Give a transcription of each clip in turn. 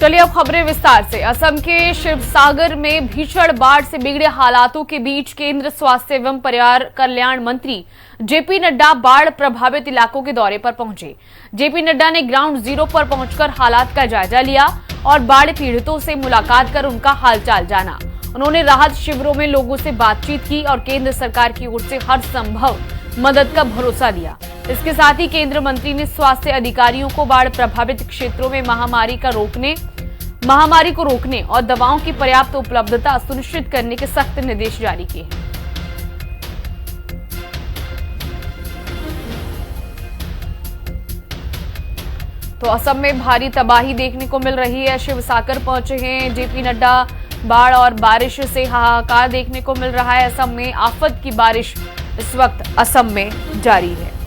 चलिए अब खबरें विस्तार से। असम के शिवसागर में भीषण बाढ़ से बिगड़े हालातों के बीच केंद्र स्वास्थ्य एवं परिवार कल्याण मंत्री जेपी नड्डा बाढ़ प्रभावित इलाकों के दौरे पर पहुंचे। जेपी नड्डा ने ग्राउंड जीरो पर पहुंचकर हालात का जायजा लिया और बाढ़ पीड़ितों से मुलाकात कर उनका हालचाल जाना। उन्होंने राहत शिविरों में लोगों से बातचीत की और केंद्र सरकार की ओर से हर संभव मदद का भरोसा दिया। इसके साथ ही केंद्रीय मंत्री ने स्वास्थ्य अधिकारियों को बाढ़ प्रभावित क्षेत्रों में महामारी को रोकने और दवाओं की पर्याप्त उपलब्धता सुनिश्चित करने के सख्त निर्देश जारी किए हैं। तो असम में भारी तबाही देखने को मिल रही है। शिवसागर पहुंचे हैं जेपी नड्डा। बाढ़ और बारिश से हाहाकार देखने को मिल रहा है। असम में आफत की बारिश इस वक्त असम में जारी है।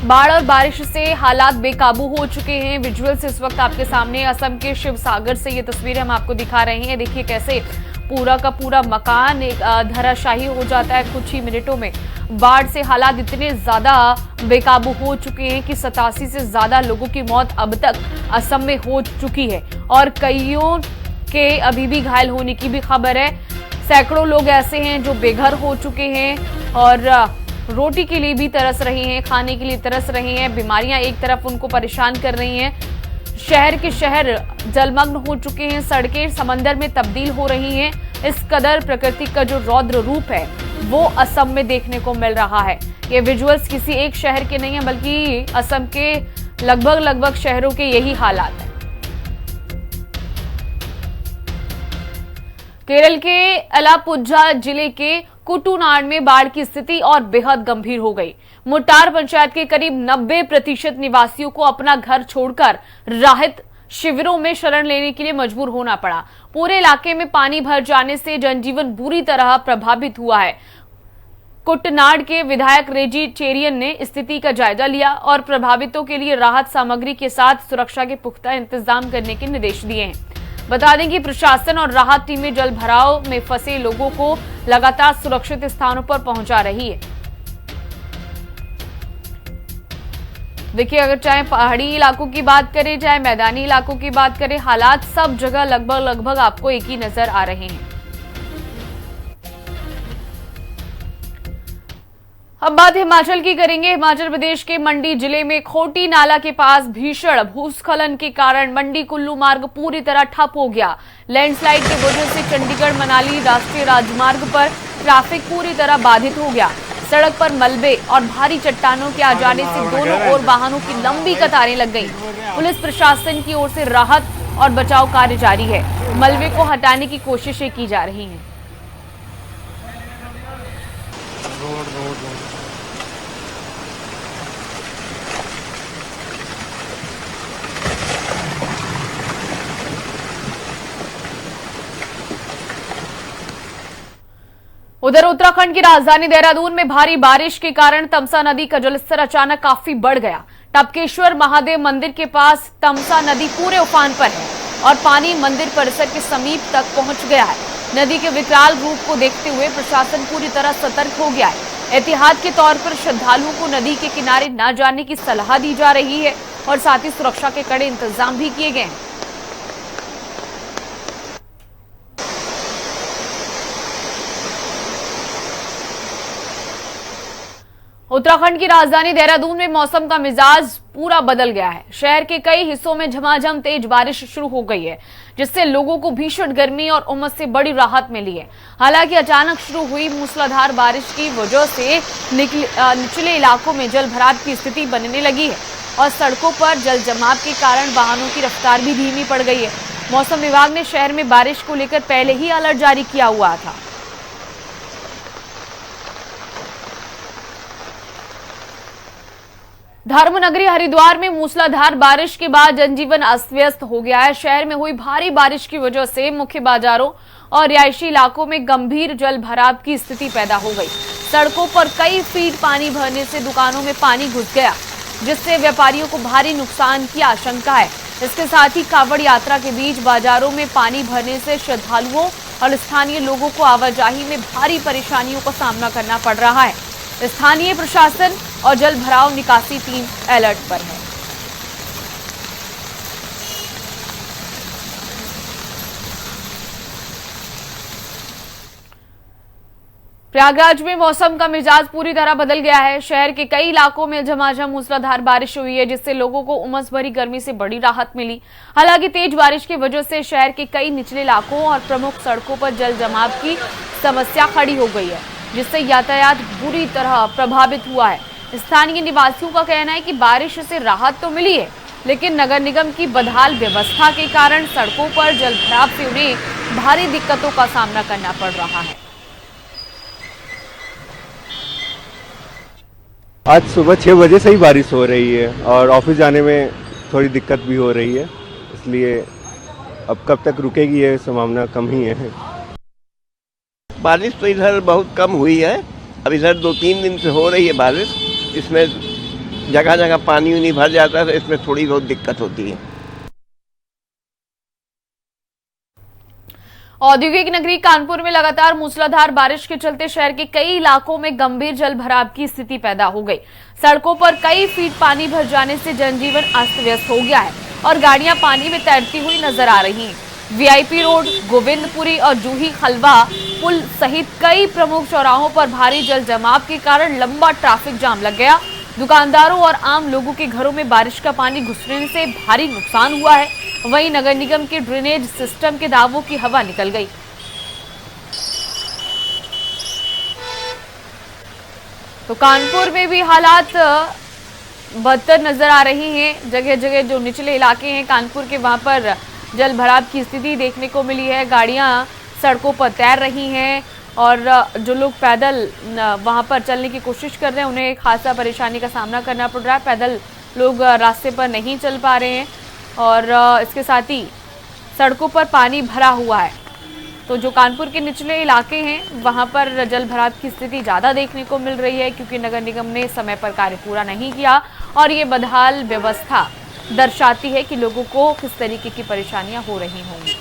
बाढ़ और बारिश से हालात बेकाबू हो चुके हैं। विजुअल्स इस वक्त आपके सामने असम के शिवसागर से ये तस्वीरें हम आपको दिखा रहे हैं। देखिए कैसे पूरा का पूरा मकान एक धराशायी हो जाता है कुछ ही मिनटों में। बाढ़ से हालात इतने ज्यादा बेकाबू हो चुके हैं कि 87 से ज्यादा लोगों की मौत अब तक असम में हो चुकी है और कईयों के अभी भी घायल होने की भी खबर है। सैकड़ों लोग ऐसे हैं जो बेघर हो चुके हैं और रोटी के लिए भी तरस रही हैं, खाने के लिए तरस रही हैं। बीमारियां एक तरफ उनको परेशान कर रही हैं। शहर के शहर जलमग्न हो चुके हैं। सड़कें समंदर में तब्दील हो रही हैं। इस कदर प्रकृति का जो रौद्र रूप है वो असम में देखने को मिल रहा है। ये विजुअल्स किसी एक शहर के नहीं है बल्कि असम के लगभग शहरों के यही हालात है। केरल के अलापुझा जिले के कुटुनाड में बाढ़ की स्थिति और बेहद गंभीर हो गई। मुट्टार पंचायत के करीब 90% निवासियों को अपना घर छोड़कर राहत शिविरों में शरण लेने के लिए मजबूर होना पड़ा। पूरे इलाके में पानी भर जाने से जनजीवन बुरी तरह प्रभावित हुआ है। कुटनाड के विधायक रेजी चेरियन ने स्थिति का जायजा लिया और प्रभावितों के लिए राहत सामग्री के साथ सुरक्षा के पुख्ता इंतजाम करने के निर्देश दिए हैं। बता दें कि प्रशासन और राहत टीमें जल भराव में फंसे लोगों को लगातार सुरक्षित स्थानों पर पहुंचा रही है। देखिए अगर चाहे पहाड़ी इलाकों की बात करें चाहे मैदानी इलाकों की बात करें, हालात सब जगह लगभग आपको एक ही नजर आ रहे हैं। अब बात हिमाचल की करेंगे। हिमाचल प्रदेश के मंडी जिले में खोटी नाला के पास भीषण भूस्खलन के कारण मंडी कुल्लू मार्ग पूरी तरह ठप हो गया। लैंडस्लाइड की वजह से चंडीगढ़ मनाली राष्ट्रीय राजमार्ग पर ट्रैफिक पूरी तरह बाधित हो गया। सड़क पर मलबे और भारी चट्टानों के आ जाने से दोनों ओर वाहनों की लंबी कतारें लग गईं। पुलिस प्रशासन की ओर से राहत और बचाव कार्य जारी है। मलबे को हटाने की कोशिशें की जा रही हैं। उधर उत्तराखंड की राजधानी देहरादून में भारी बारिश के कारण तमसा नदी का जलस्तर अचानक काफी बढ़ गया। टपकेश्वर महादेव मंदिर के पास तमसा नदी पूरे उफान पर है और पानी मंदिर परिसर के समीप तक पहुंच गया है। नदी के विकराल रूप को देखते हुए प्रशासन पूरी तरह सतर्क हो गया है। एहतियात के तौर पर श्रद्धालुओं को नदी के किनारे न जाने की सलाह दी जा रही है और साथ ही सुरक्षा के कड़े इंतजाम भी किए गए हैं। उत्तराखंड की राजधानी देहरादून में मौसम का मिजाज पूरा बदल गया है। शहर के कई हिस्सों में झमाझम तेज बारिश शुरू हो गई है जिससे लोगों को भीषण गर्मी और उमस से बड़ी राहत मिली है। हालांकि अचानक शुरू हुई मूसलाधार बारिश की वजह से निचले इलाकों में जल भराव की स्थिति बनने लगी है और सड़कों पर जल जमाव के कारण वाहनों की रफ्तार भी धीमी पड़ गई है। मौसम विभाग ने शहर में बारिश को लेकर पहले ही अलर्ट जारी किया हुआ था। धर्मनगरी हरिद्वार में मूसलाधार बारिश के बाद जनजीवन अस्त व्यस्त हो गया है। शहर में हुई भारी बारिश की वजह से मुख्य बाजारों और रिहायशी इलाकों में गंभीर जल भराव की स्थिति पैदा हो गई। सड़कों पर कई फीट पानी भरने से दुकानों में पानी घुस गया जिससे व्यापारियों को भारी नुकसान की आशंका है। इसके साथ ही कांवड़ यात्रा के बीच बाजारों में पानी भरने से श्रद्धालुओं और स्थानीय लोगों को आवाजाही में भारी परेशानियों का सामना करना पड़ रहा है। स्थानीय प्रशासन और जल भराव निकासी टीम अलर्ट पर है। प्रयागराज में मौसम का मिजाज पूरी तरह बदल गया है। शहर के कई इलाकों में झमाझम मूसलाधार बारिश हुई है, जिससे लोगों को उमस भरी गर्मी से बड़ी राहत मिली। हालांकि तेज बारिश की वजह से शहर के कई निचले इलाकों और प्रमुख सड़कों पर जल जमाव की समस्या खड़ी हो गई है, जिससे यातायात बुरी तरह प्रभावित हुआ है। स्थानीय निवासियों का कहना है कि बारिश से राहत तो मिली है, लेकिन नगर निगम की बदहाल व्यवस्था के कारण सड़कों पर जल भराव से उन्हें भारी दिक्कतों का सामना करना पड़ रहा है। आज सुबह 6 बजे से ही बारिश हो रही है और ऑफिस जाने में थोड़ी दिक्कत भी हो रही है, इसलिए अब कब तक रुकेगी ये संभावना कम ही है। बारिश तो इधर बहुत कम हुई है। अब इधर 2-3 दिन से हो रही है बारिश। इसमें जगह जगह पानी उनी भर जाता है, तो इसमें थोड़ी बहुत दिक्कत होती है। औद्योगिक नगरी कानपुर में लगातार मूसलाधार बारिश के चलते शहर के कई इलाकों में गंभीर जल भराव की स्थिति पैदा हो गई। सड़कों पर कई फीट पानी भर जाने से जनजीवन अस्त व्यस्त हो गया है और गाड़ियां पानी में तैरती हुई नजर आ रही हैं। वीआईपी रोड, गोविंदपुरी और जूही खलवा पुल सहित कई प्रमुख चौराहों पर भारी जल जमाव के कारण लंबा ट्रैफिक जाम लग गया। दुकानदारों और आम लोगों के घरों में बारिश का पानी घुसने से भारी नुकसान हुआ है। वहीं नगर निगम के ड्रेनेज सिस्टम के दावों की हवा निकल गई। तो कानपुर में भी हालात बदतर नजर आ रही हैं। जगह जगह जो निचले इलाके हैं कानपुर के, वहां पर जल भराव की स्थिति देखने को मिली है। गाड़ियां सड़कों पर तैर रही हैं और जो लोग पैदल वहां पर चलने की कोशिश कर रहे हैं उन्हें खासा परेशानी का सामना करना पड़ रहा है। पैदल लोग रास्ते पर नहीं चल पा रहे हैं और इसके साथ ही सड़कों पर पानी भरा हुआ है। तो जो कानपुर के निचले इलाके हैं वहां पर जल भराव की स्थिति ज़्यादा देखने को मिल रही है, क्योंकि नगर निगम ने समय पर कार्य पूरा नहीं किया और ये बदहाल व्यवस्था दर्शाती है कि लोगों को किस तरीके की परेशानियां हो रही होंगी।